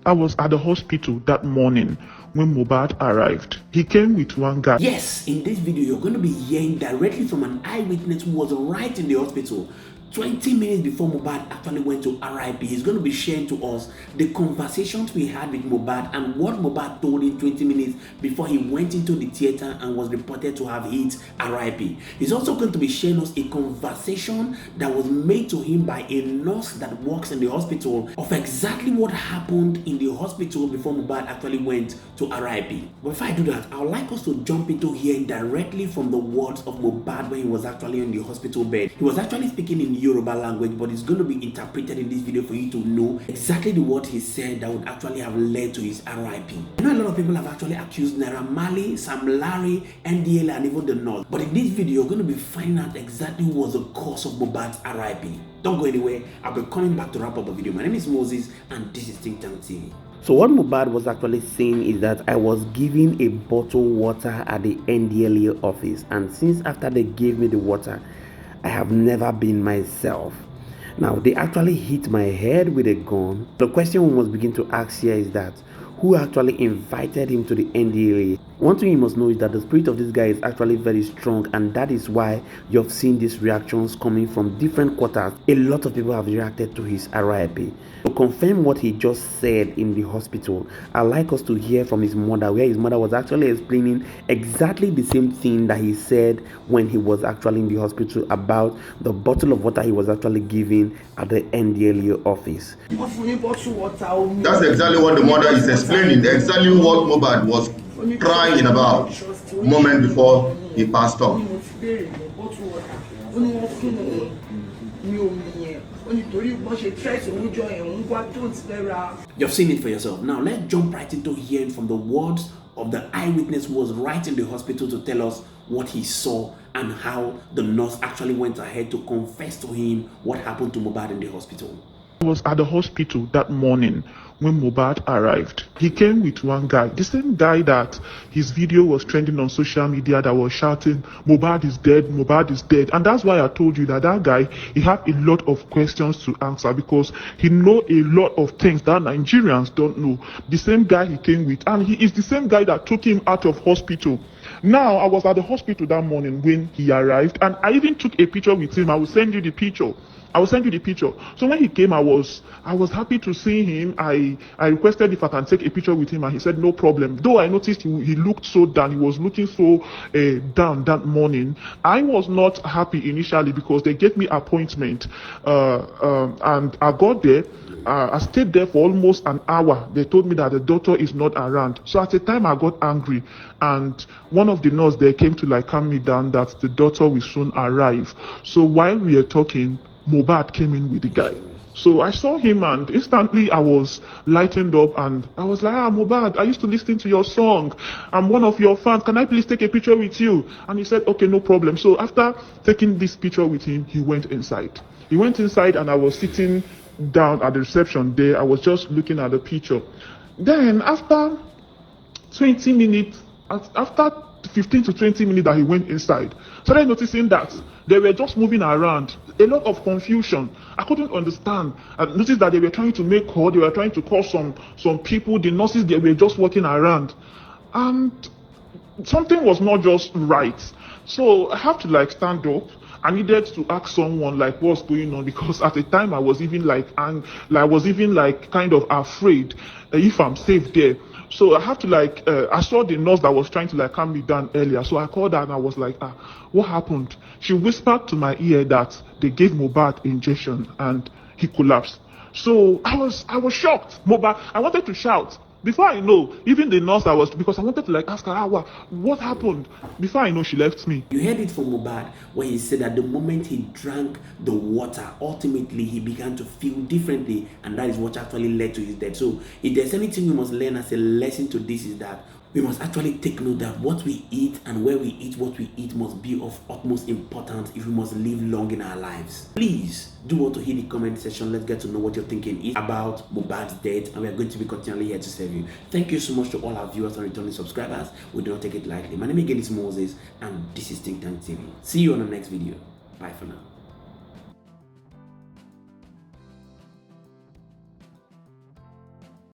I was at the hospital that morning when Mohbad arrived. He came with one guy. Yes, in this video, you're going to be hearing directly from an eyewitness who was right in the hospital 20 minutes before Mohbad actually went to RIP. He's going to be sharing to us the conversations we had with Mohbad and what Mohbad told him 20 minutes before he went into the theater and was reported to have hit RIP. He's also going to be sharing us a conversation that was made to him by a nurse that works in the hospital of exactly what happened in the hospital before Mohbad actually went to RIP. But before I do that, I would like us to jump into hearing directly from the words of Mohbad when he was actually in the hospital bed. He was actually speaking in Yoruba language, but it's going to be interpreted in this video for you to know exactly the word he said that would actually have led to his RIP. I know a lot of people have actually accused Naira Marley, Sam Larry, NDL, and even the North. But in this video, you're going to be finding out exactly what was the cause of Mohbad's RIP. Don't go anywhere. I'll be coming back to wrap up the video. My name is Moses, and this is Think Tank TV. So what Mohbad was actually saying is that I was given a bottled water at the NDLA office, and since after they gave me the water, I have never been myself. Now, they actually hit my head with a gun. The question we must begin to ask here is that who actually invited him to the NDLA? One thing you must know is that the spirit of this guy is actually very strong, and that is why you've seen these reactions coming from different quarters. A lot of people have reacted to his RIP. To confirm what he just said in the hospital, I'd like us to hear from his mother, where his mother was actually explaining exactly the same thing that he said when he was actually in the hospital about the bottle of water he was actually given at the NDLA office. That's exactly what the mother is explaining, exactly what Mohbad was crying about moment before he passed on. You've seen it for yourself. Now let's jump right into hearing from the words of the eyewitness who was right in the hospital to tell us what he saw and how the nurse actually went ahead to confess to him what happened to Mohbad in the hospital. I was at the hospital that morning when Mohbad arrived. He came with one guy, the same guy that his video was trending on social media, that was shouting, Mohbad is dead, Mohbad is dead. And that's why I told you that that guy, he had a lot of questions to answer because he knows a lot of things that Nigerians don't know. The same guy he came with, and he is the same guy that took him out of hospital. Now, I was at the hospital that morning when he arrived, and I even took a picture with him. I will send you the picture. So when he came, I was happy to see him. I requested if I can take a picture with him, and he said no problem. Though I noticed he looked so down, he was looking so down that morning. I was not happy initially because they gave me appointment, and I got there. I stayed there for almost an hour. They told me that the doctor is not around. So at the time I got angry, and one of the nurses there came to calm me down that the doctor will soon arrive. So while we were talking, Mohbad came in with the guy. So I saw him, and instantly I was lightened up, and I was like, Mohbad, I used to listen to your song. I'm one of your fans. Can I please take a picture with you? And he said, okay, no problem. So after taking this picture with him, he went inside. And I was sitting down at the reception there. I was just looking at the picture. Then after 20 minutes, after 15 to 20 minutes that he went inside, started noticing that they were just moving around. A lot of confusion. I couldn't understand. I noticed that they were trying to make call. They were trying to call some people. The nurses, they were just walking around. And something was not just right. So I have to stand up. I needed to ask someone what's going on, because at the time I was even kind of afraid if I'm safe there. So I have to I saw the nurse that was trying to calm me down earlier. So I called her and I was like, what happened? She whispered to my ear that they gave Mohbad injection and he collapsed. So I was shocked. Mohbad, I wanted to shout. Before I know, even the nurse because I wanted to ask her, what happened? Before I know, she left me. You heard it from Mohbad when he said that the moment he drank the water, ultimately he began to feel differently, and that is what actually led to his death. So if there's anything we must learn as a lesson to this, is that we must actually take note that what we eat and where we eat what we eat must be of utmost importance if we must live long in our lives. Please do want to hit the comment section. Let's get to know what you're thinking about Mohbad's death, and we are going to be continually here to serve you. Thank you so much to all our viewers and returning subscribers. We do not take it lightly. My name again is Moses, and this is Think Tank TV. See you on the next video. Bye for now.